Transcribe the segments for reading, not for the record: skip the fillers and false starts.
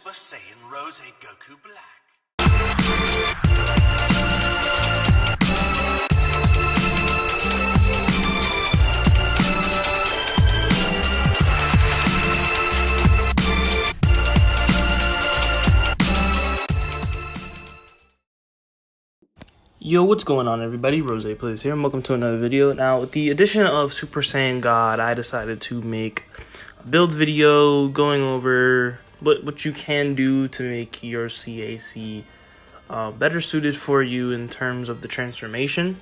Super Saiyan Rose Goku Black. Yo, what's going on, everybody? Rose Plays here, and welcome to another video. Now, with the addition of Super Saiyan God, I decided to make a build video going over what you can do to make your CAC better suited for you in terms of the transformation.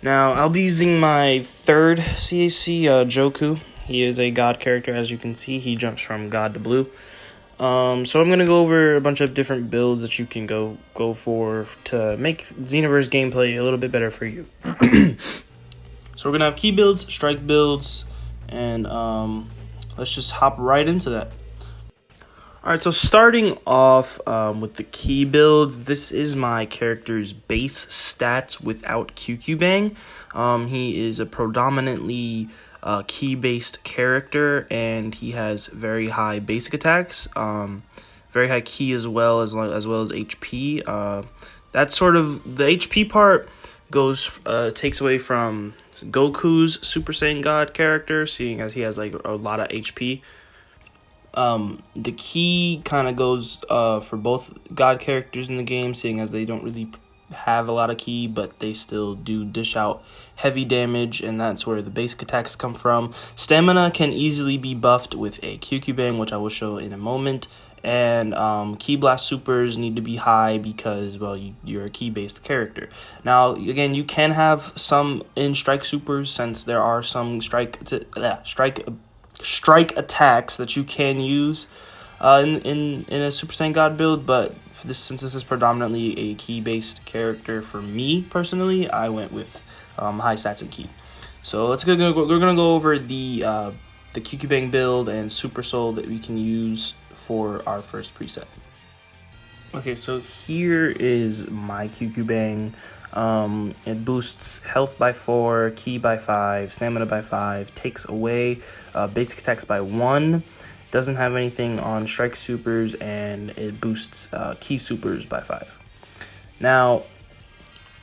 Now, I'll be using my third CAC, Joku. He is a God character, as you can see. He jumps from God to blue. So I'm going to go over a bunch of different builds that you can go for to make Xenoverse gameplay a little bit better for you. So we're going to have key builds, strike builds, and let's just hop right into that. Alright, so starting off with the key builds, this is my character's base stats without QQ Bang. He is a predominantly key-based character, and he has very high basic attacks, very high key as well as HP. That's sort of the HP part takes away from Goku's Super Saiyan God character, seeing as he has like a lot of HP. The key kind of goes for both God characters in the game, seeing as they don't really have a lot of key, but they still do dish out heavy damage, and that's where the basic attacks come from. Stamina can easily be buffed with a QQ Bang, which I will show in a moment, and Ki Blast supers need to be high because, well, you're a key-based character. Now, again, you can have some in strike supers, since there are some strike attacks that you can use in a Super Saiyan God build, but since this is predominantly a key-based character for me personally, I went with high stats and key. So we're gonna go over the QQ Bang build and Super Soul that we can use for our first preset. Okay, so here is my QQ Bang. It boosts health by 4, key by 5, stamina by 5, takes away basic attacks by 1, doesn't have anything on strike supers, and it boosts key supers by 5. Now,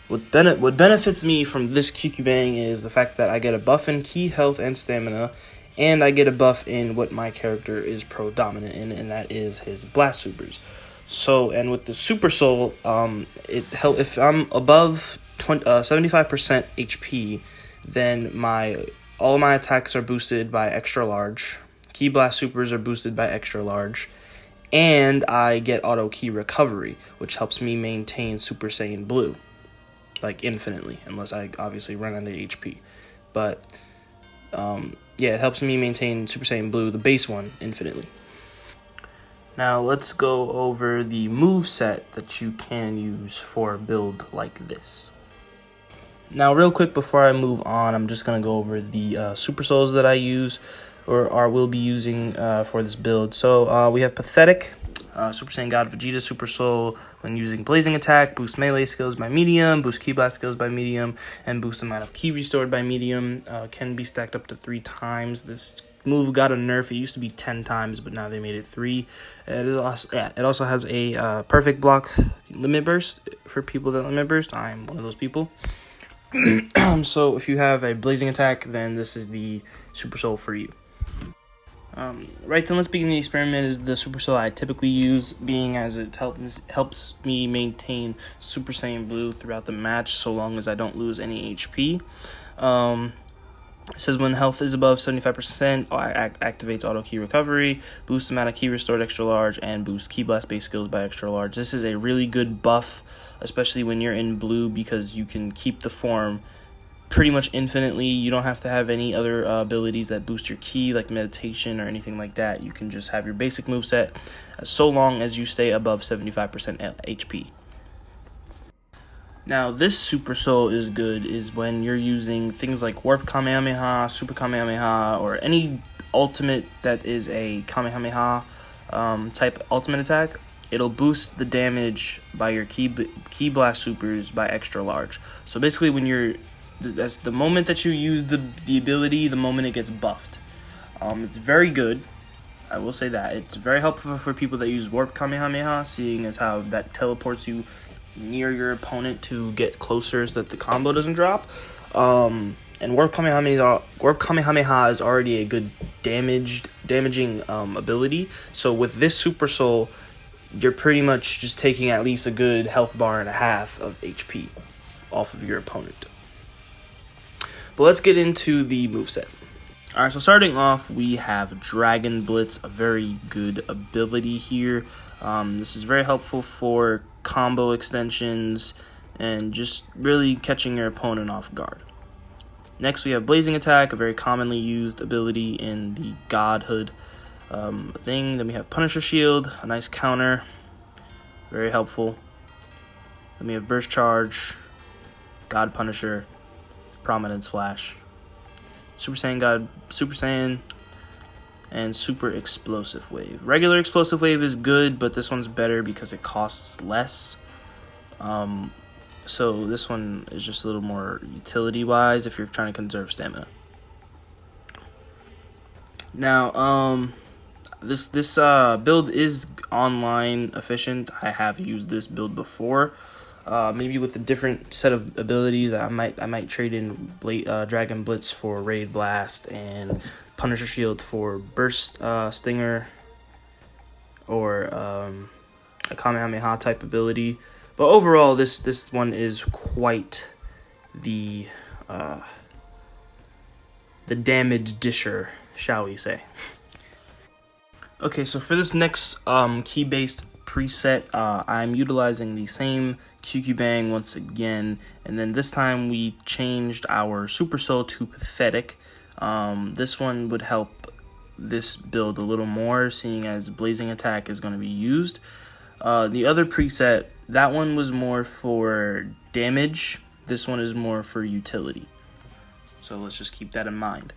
what benefits me from this QQ Bang is the fact that I get a buff in key, health, and stamina, and I get a buff in what my character is predominant in, and that is his blast supers. So, and with the Super Soul, if I'm above 75% HP, then all my attacks are boosted by extra large. Ki Blast supers are boosted by extra large, and I get auto key recovery, which helps me maintain Super Saiyan Blue, like infinitely, unless I obviously run out of HP. But yeah, it helps me maintain Super Saiyan Blue, the base one, infinitely. Now let's go over the moveset that you can use for a build like this. Now real quick before I move on, I'm just going to go over the Super Souls that I use or will be using for this build. So we have Pathetic, Super Saiyan God Vegeta Super Soul. When using Blazing Attack, boost melee skills by medium, boost Ki Blast skills by medium, and boost amount of ki restored by medium. Can be stacked up to 3 times. This move got a nerf. It used to be 10 times, but now they made it 3. It also has a perfect block limit burst for people that limit burst. I'm one of those people. So if you have a Blazing Attack, then this is the Super Soul for you. Right then, let's begin the experiment. Is the Super Soul I typically use, being as it helps me maintain Super Saiyan Blue throughout the match, so long as I don't lose any HP. It says when health is above 75%, activates auto key recovery, boosts amount of key restored extra large, and boosts Ki Blast base skills by extra large. This is a really good buff, especially when you're in blue, because you can keep the form pretty much infinitely. You don't have to have any other abilities that boost your key, like meditation or anything like that. You can just have your basic moveset so long as you stay above 75% HP. Now, this Super Soul is good when you're using things like Warp Kamehameha, Super Kamehameha, or any ultimate that is a Kamehameha type ultimate attack. It'll boost the damage by your Ki Blast supers by extra large. So basically, that's the moment that you use the ability, the moment it gets buffed. It's very good. I will say that. It's very helpful for people that use Warp Kamehameha, seeing as how that teleports you near your opponent to get closer so that the combo doesn't drop. And Warp Kamehameha is already a good damaging ability. So with this Super Soul, you're pretty much just taking at least a good health bar and a half of HP off of your opponent. But let's get into the moveset. Alright, so starting off, we have Dragon Blitz, a very good ability here. This is very helpful for combo extensions and just really catching your opponent off guard. Next, we have Blazing Attack, a very commonly used ability in the Godhood thing. Then we have Punisher Shield, a nice counter, very helpful. Then we have Burst Charge, God Punisher, Prominence Flash, Super Saiyan, and Super Explosive Wave. Regular Explosive Wave is good, but this one's better because it costs less. So this one is just a little more utility-wise if you're trying to conserve stamina. Now, this build is online efficient. I have used this build before. Maybe with a different set of abilities. I might trade in Dragon Blitz for Raid Blast and Punisher Shield for Burst Stinger, or a Kamehameha type ability. But overall, this one is quite the damage disher, shall we say. Okay, so for this next key-based preset, I'm utilizing the same QQ Bang once again, and then this time we changed our Super Soul to Pathetic. This one would help this build a little more, seeing as Blazing Attack is going to be used. The other preset, that one was more for damage. This one is more for utility. So let's just keep that in mind.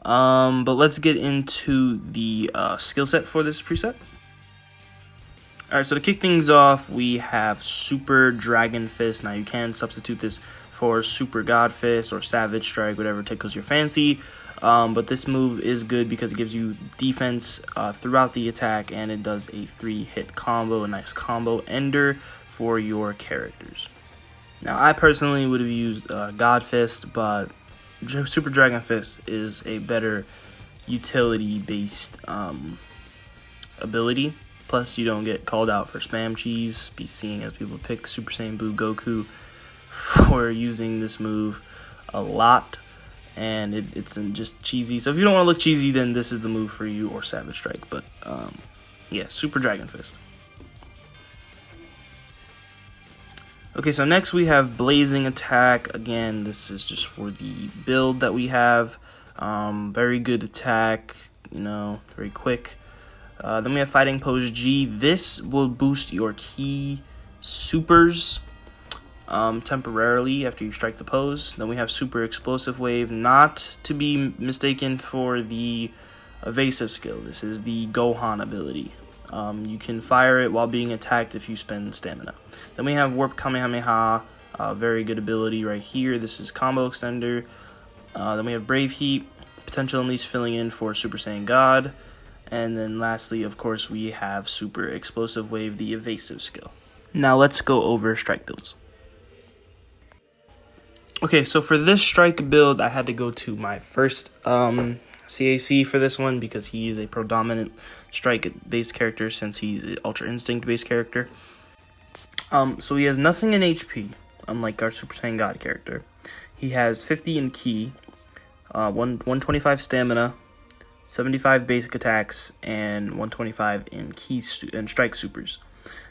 But let's get into the skill set for this preset. Alright, so to kick things off, we have Super Dragon Fist. Now you can substitute this for Super God Fist or Savage Strike, whatever tickles your fancy. But this move is good because it gives you defense throughout the attack, and it does a 3-hit combo, a nice combo ender for your characters. Now I personally would have used God Fist, but Super Dragon Fist is a better utility-based ability. Plus, you don't get called out for spam cheese, seeing as people pick Super Saiyan Blue Goku for using this move a lot, and it's just cheesy. So if you don't want to look cheesy, then this is the move for you, or Savage Strike. But yeah, Super Dragon Fist. Okay, so next we have Blazing Attack. Again, this is just for the build that we have. Very good attack, very quick. Then we have Fighting Pose G. This will boost your key supers temporarily after you strike the pose. Then we have Super Explosive Wave, not to be mistaken for the evasive skill. This is the Gohan ability. You can fire it while being attacked if you spend stamina. Then we have Warp Kamehameha, very good ability right here. This is combo extender. Then we have Brave Heat, potential unleash filling in for Super Saiyan God. And then lastly, of course, we have Super Explosive Wave, the evasive skill. Now let's go over strike builds. Okay, so for this strike build, I had to go to my first CAC for this one because he is a predominant strike-based character since he's an Ultra Instinct-based character. So he has nothing in HP, unlike our Super Saiyan God character. He has 50 in Ki, 125 stamina, 75 basic attacks, and 125 in Ki and strike supers.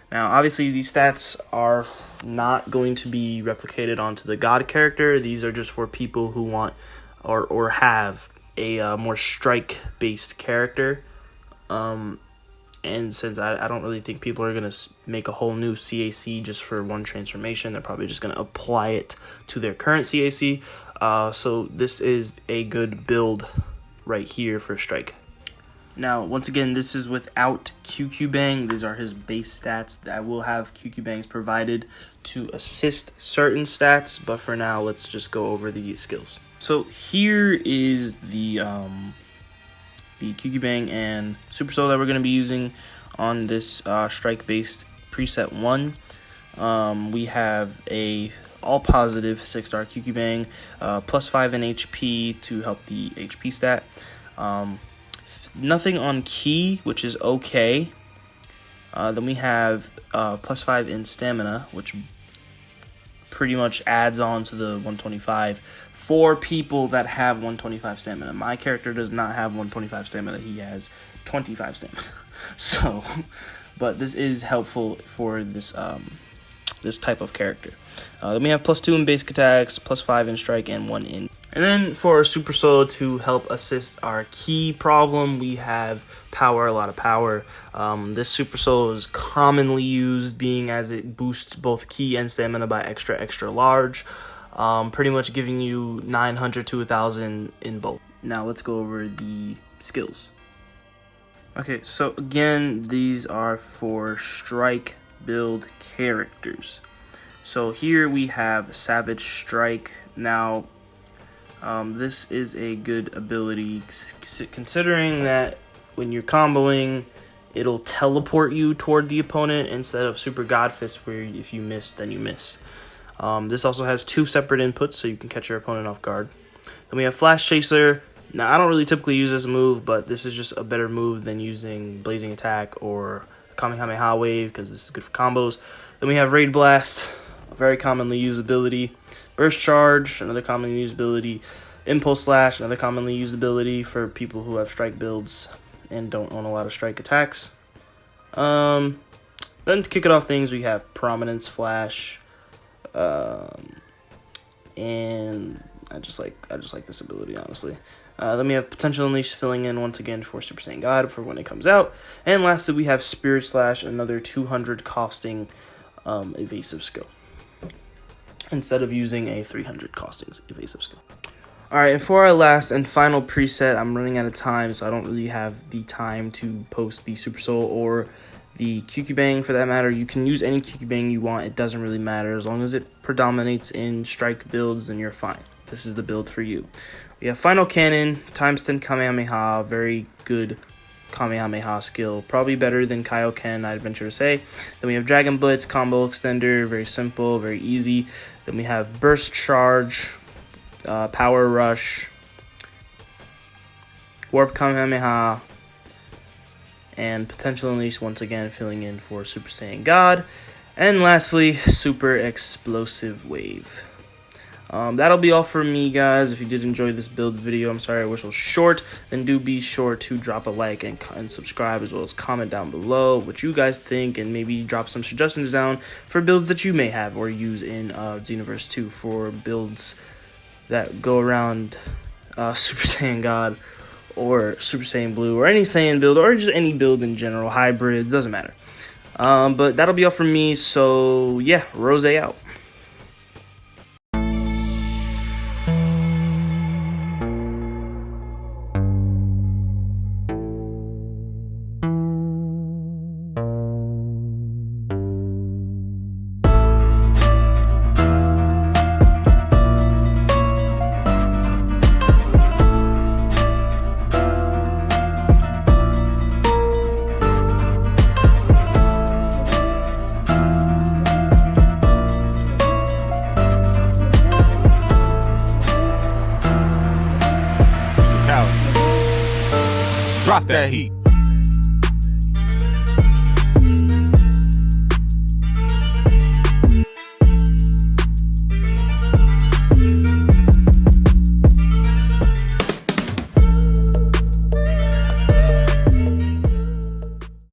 Now, obviously, these stats are not going to be replicated onto the God character. These are just for people who want or have a more strike-based character. And since I don't really think people are going to make a whole new CAC just for one transformation, they're probably just going to apply it to their current CAC. So this is a good build right here for strike. Now, once again, this is without QQ Bang. These are his base stats. I will have QQ Bangs provided to assist certain stats, but for now, let's just go over these skills. So here is the the QQ Bang and Super Soul that we're going to be using on this strike-based preset 1. We have a all positive 6-star QQ Bang, plus 5 in HP to help the HP stat. Nothing on Ki, which is okay. Then we have plus 5 in Stamina, which pretty much adds on to the 125 for people that have 125 Stamina. My character does not have 125 Stamina. He has 25 Stamina. So, but this is helpful for this this type of character. Then we have plus 2 in basic attacks, plus 5 in strike, and 1 in. And then for our Super Soul to help assist our Ki problem, we have power, a lot of power. This Super Soul is commonly used, being as it boosts both Ki and Stamina by extra large, pretty much giving you 900 to 1,000 in both. Now let's go over the skills. Okay, so again, these are for strike build characters. So here we have Savage Strike. Now, this is a good ability considering that when you're comboing, it'll teleport you toward the opponent instead of Super God Fist, where if you miss, then you miss. This also has 2 separate inputs, so you can catch your opponent off guard. Then we have Flash Chaser. Now, I don't really typically use this move, but this is just a better move than using Blazing Attack or Kamehameha Wave, because this is good for combos. Then we have Raid Blast, a very commonly used ability. Burst Charge, another commonly used ability. Impulse Slash, another commonly used ability for people who have strike builds and don't own a lot of strike attacks. Then to kick it off things, we have Prominence Flash, and I just like this ability, honestly. Then we have Potential Unleash, filling in once again for Super Saiyan God for when it comes out. And lastly, we have Spirit Slash, another 200 costing evasive skill, instead of using a 300 costing evasive skill. Alright, and for our last and final preset, I'm running out of time, so I don't really have the time to post the Super Soul or the QQ Bang for that matter. You can use any QQ Bang you want, it doesn't really matter. As long as it predominates in strike builds, then you're fine. This is the build for you. We have Final Cannon, times 10 Kamehameha, very good Kamehameha skill, probably better than Kaioken, I'd venture to say. Then we have Dragon Blitz, combo extender, very simple, very easy. Then we have Burst Charge, Power Rush, Warp Kamehameha, and Potential Unleash, once again filling in for Super Saiyan God. And lastly, Super Explosive Wave. That'll be all for me, guys. If you did enjoy this build video, I'm sorry I wish it was short, then do be sure to drop a like and subscribe, as well as comment down below what you guys think, and maybe drop some suggestions down for builds that you may have or use in Xenoverse 2 for builds that go around Super Saiyan God or Super Saiyan Blue or any Saiyan build or just any build in general, hybrids, doesn't matter. But that'll be all from me, so yeah, Rose out. Drop that heat.